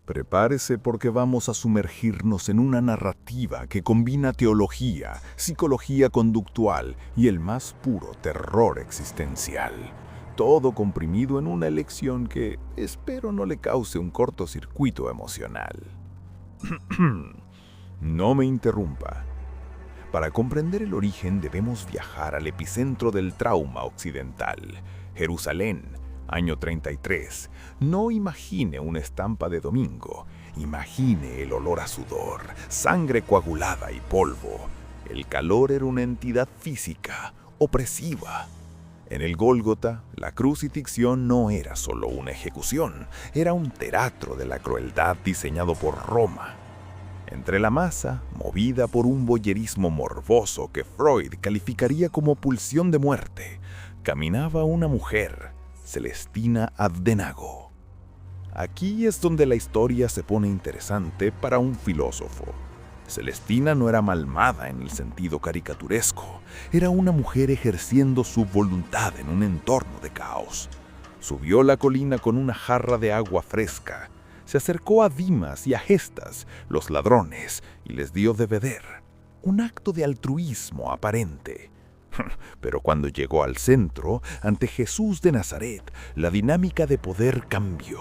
Prepárese porque vamos a sumergirnos en una narrativa que combina teología, psicología conductual y el más puro terror existencial. Todo comprimido en una elección que espero no le cause un cortocircuito emocional. No me interrumpa. Para comprender el origen debemos viajar al epicentro del trauma occidental, Jerusalén, año 33. No imagine una estampa de domingo, imagine el olor a sudor, sangre coagulada y polvo. El calor era una entidad física, opresiva. En el Gólgota, la crucifixión no era solo una ejecución, era un teatro de la crueldad diseñado por Roma. Entre la masa, movida por un voyerismo morboso que Freud calificaría como pulsión de muerte, caminaba una mujer, Celestina Abdenago. Aquí es donde la historia se pone interesante para un filósofo. Celestina no era malvada en el sentido caricaturesco, era una mujer ejerciendo su voluntad en un entorno de caos. Subió la colina con una jarra de agua fresca, se acercó a Dimas y a Gestas, los ladrones, y les dio de beber. Un acto de altruismo aparente. Pero cuando llegó al centro, ante Jesús de Nazaret, la dinámica de poder cambió.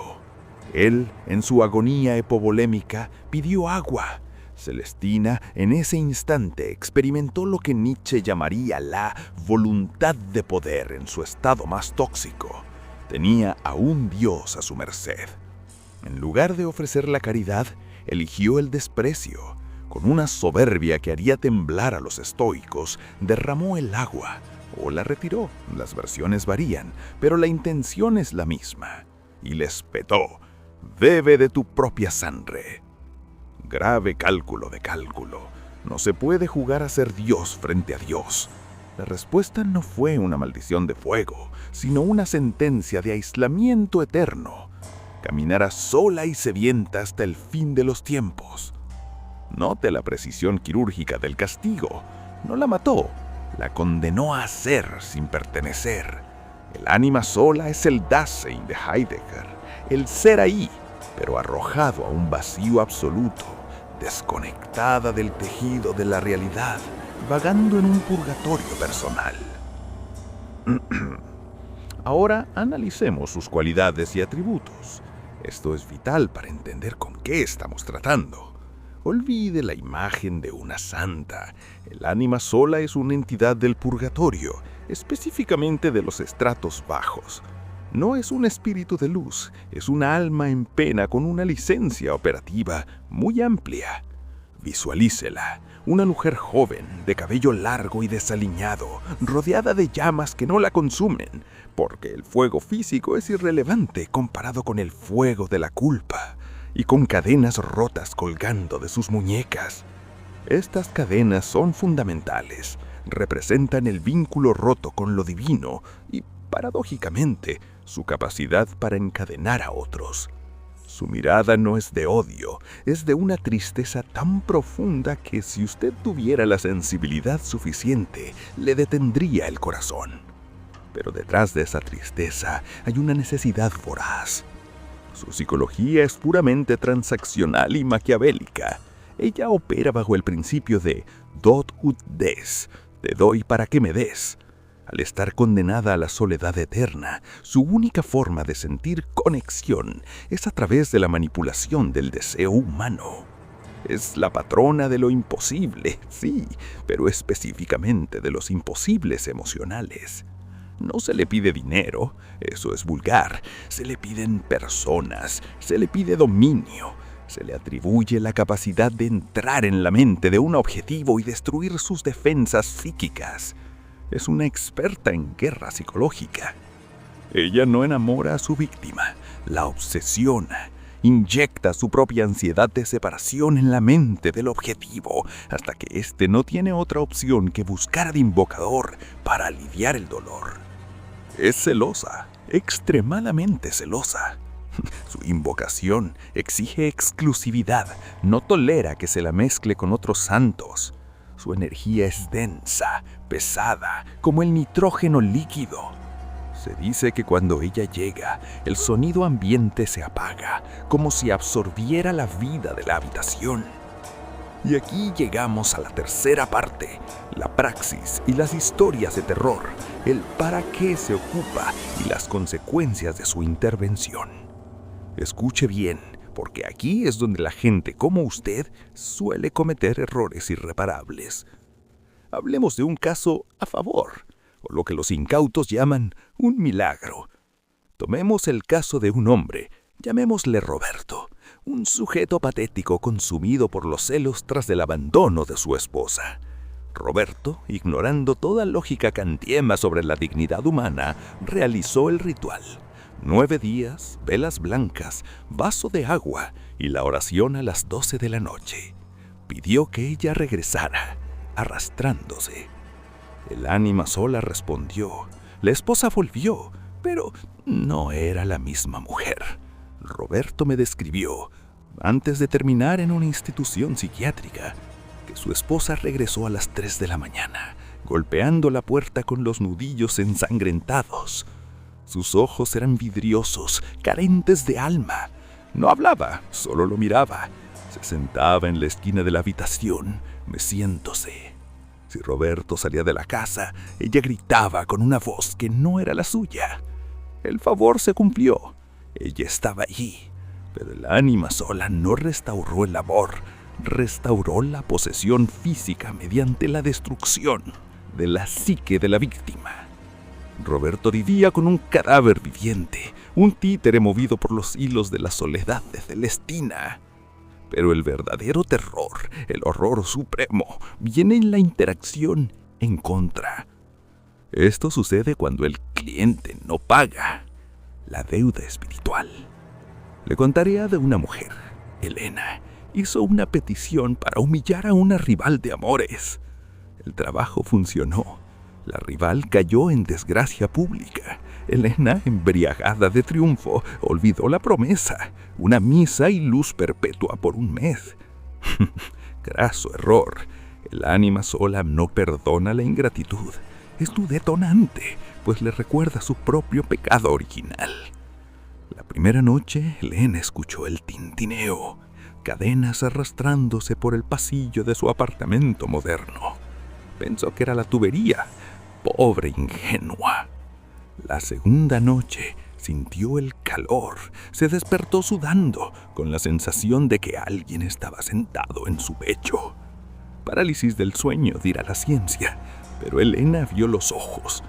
Él, en su agonía epovolémica, pidió agua. Celestina, en ese instante, experimentó lo que Nietzsche llamaría la voluntad de poder en su estado más tóxico. Tenía a un dios a su merced. En lugar de ofrecer la caridad, eligió el desprecio. Con una soberbia que haría temblar a los estoicos, derramó el agua o la retiró. Las versiones varían, pero la intención es la misma. Y les petó: bebe de tu propia sangre. Grave cálculo de cálculo. No se puede jugar a ser Dios frente a Dios. La respuesta no fue una maldición de fuego, sino una sentencia de aislamiento eterno. Caminará sola y sedienta hasta el fin de los tiempos. Note la precisión quirúrgica del castigo. No la mató, la condenó a ser sin pertenecer. El ánima sola es el Dasein de Heidegger, el ser ahí, pero arrojado a un vacío absoluto, desconectada del tejido de la realidad, vagando en un purgatorio personal. Ahora analicemos sus cualidades y atributos. Esto es vital para entender con qué estamos tratando. Olvide la imagen de una santa. El ánima sola es una entidad del purgatorio, específicamente de los estratos bajos. No es un espíritu de luz, es una alma en pena con una licencia operativa muy amplia. Visualícela, una mujer joven, de cabello largo y desaliñado, rodeada de llamas que no la consumen, porque el fuego físico es irrelevante comparado con el fuego de la culpa, y con cadenas rotas colgando de sus muñecas. Estas cadenas son fundamentales, representan el vínculo roto con lo divino y, paradójicamente, su capacidad para encadenar a otros. Su mirada no es de odio, es de una tristeza tan profunda que si usted tuviera la sensibilidad suficiente, le detendría el corazón. Pero detrás de esa tristeza hay una necesidad voraz. Su psicología es puramente transaccional y maquiavélica. Ella opera bajo el principio de dot ut des, te doy para que me des. Al estar condenada a la soledad eterna, su única forma de sentir conexión es a través de la manipulación del deseo humano. Es la patrona de lo imposible, sí, pero específicamente de los imposibles emocionales. No se le pide dinero, eso es vulgar, se le piden personas, se le pide dominio, se le atribuye la capacidad de entrar en la mente de un objetivo y destruir sus defensas psíquicas. Es una experta en guerra psicológica. Ella no enamora a su víctima, la obsesiona, inyecta su propia ansiedad de separación en la mente del objetivo, hasta que éste no tiene otra opción que buscar al invocador para aliviar el dolor. Es celosa, extremadamente celosa. Su invocación exige exclusividad, no tolera que se la mezcle con otros santos. Su energía es densa, pesada, como el nitrógeno líquido. Se dice que cuando ella llega, el sonido ambiente se apaga, como si absorbiera la vida de la habitación. Y aquí llegamos a la tercera parte, la praxis y las historias de terror, el para qué se ocupa y las consecuencias de su intervención. Escuche bien, porque aquí es donde la gente como usted suele cometer errores irreparables. Hablemos de un caso a favor, o lo que los incautos llaman un milagro. Tomemos el caso de un hombre, llamémosle Roberto, un sujeto patético consumido por los celos tras el abandono de su esposa. Roberto, ignorando toda lógica kantiana sobre la dignidad humana, realizó el ritual. 9 días, velas blancas, vaso de agua y la oración a las 12 de la noche. Pidió que ella regresara, arrastrándose. El ánima sola respondió. La esposa volvió, pero no era la misma mujer. Roberto me describió, antes de terminar en una institución psiquiátrica, que su esposa regresó a las 3 de la mañana, golpeando la puerta con los nudillos ensangrentados. Sus ojos eran vidriosos, carentes de alma. No hablaba, solo lo miraba. Se sentaba en la esquina de la habitación, meciéndose. Si Roberto salía de la casa, ella gritaba con una voz que no era la suya. El favor se cumplió. Ella estaba allí, pero el ánima sola no restauró el amor, restauró la posesión física mediante la destrucción de la psique de la víctima. Roberto vivía con un cadáver viviente, un títere movido por los hilos de la soledad de Celestina. Pero el verdadero terror, el horror supremo, viene en la interacción en contra. Esto sucede cuando el cliente no paga. La deuda espiritual. Le contaré de una mujer, Elena. Hizo una petición para humillar a una rival de amores. El trabajo funcionó. La rival cayó en desgracia pública. Elena, embriagada de triunfo, olvidó la promesa, una misa y luz perpetua por un mes. Graso error. El ánima sola no perdona la ingratitud. Es tu detonante, pues le recuerda su propio pecado original. La primera noche, Elena escuchó el tintineo, cadenas arrastrándose por el pasillo de su apartamento moderno. Pensó que era la tubería. Pobre ingenua. La segunda noche sintió el calor, se despertó sudando, con la sensación de que alguien estaba sentado en su pecho. Parálisis del sueño, dirá la ciencia, pero Elena vio los ojos,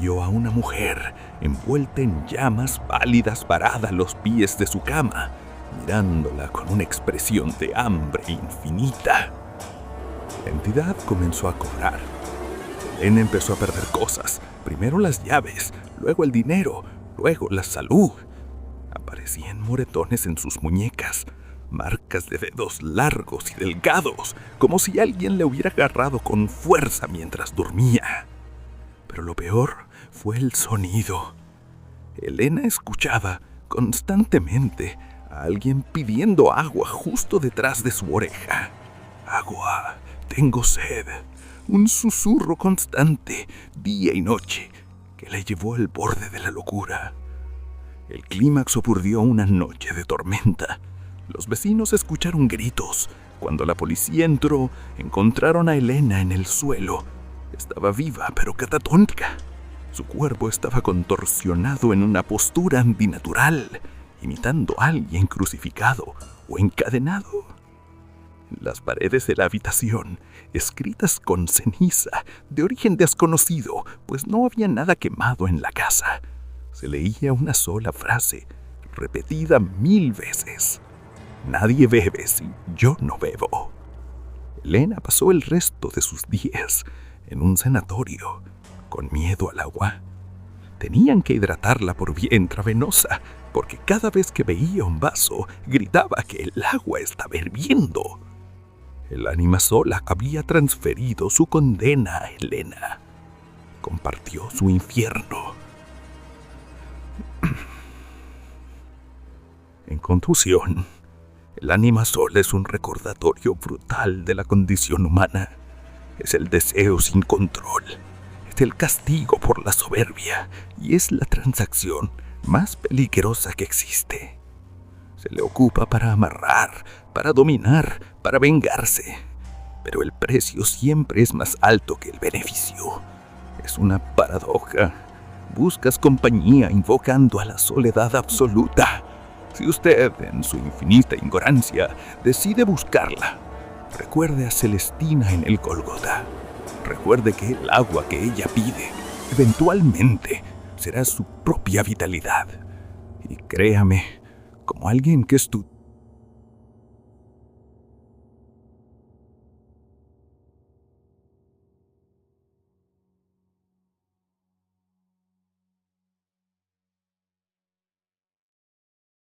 vio a una mujer envuelta en llamas pálidas parada a los pies de su cama, mirándola con una expresión de hambre infinita. La entidad comenzó a cobrar. Elena empezó a perder cosas, primero las llaves, luego el dinero, luego la salud. Aparecían moretones en sus muñecas, marcas de dedos largos y delgados, como si alguien le hubiera agarrado con fuerza mientras dormía. Pero lo peor fue el sonido. Elena escuchaba constantemente a alguien pidiendo agua justo detrás de su oreja. Agua, tengo sed. Un susurro constante, día y noche, que la llevó al borde de la locura. El clímax ocurrió una noche de tormenta. Los vecinos escucharon gritos. Cuando la policía entró, encontraron a Elena en el suelo. Estaba viva, pero catatónica. Su cuerpo estaba contorsionado en una postura antinatural, imitando a alguien crucificado o encadenado. Las paredes de la habitación, escritas con ceniza, de origen desconocido, pues no había nada quemado en la casa. Se leía una sola frase, repetida 1000 veces. Nadie bebe si yo no bebo. Elena pasó el resto de sus días en un sanatorio, con miedo al agua. Tenían que hidratarla por vía intravenosa, porque cada vez que veía un vaso, gritaba que el agua estaba hirviendo. El ánima sola había transferido su condena a Elena. Compartió su infierno. En conclusión, el ánima sola es un recordatorio brutal de la condición humana. Es el deseo sin control. Es existe el castigo por la soberbia, y es la transacción más peligrosa que existe. Se le ocupa para amarrar, para dominar, para vengarse. Pero el precio siempre es más alto que el beneficio. Es una paradoja. Buscas compañía invocando a la soledad absoluta. Si usted, en su infinita ignorancia, decide buscarla, recuerde a Celestina en el Gólgota. Recuerde que el agua que ella pide, eventualmente, será su propia vitalidad. Y créame, como alguien que estudió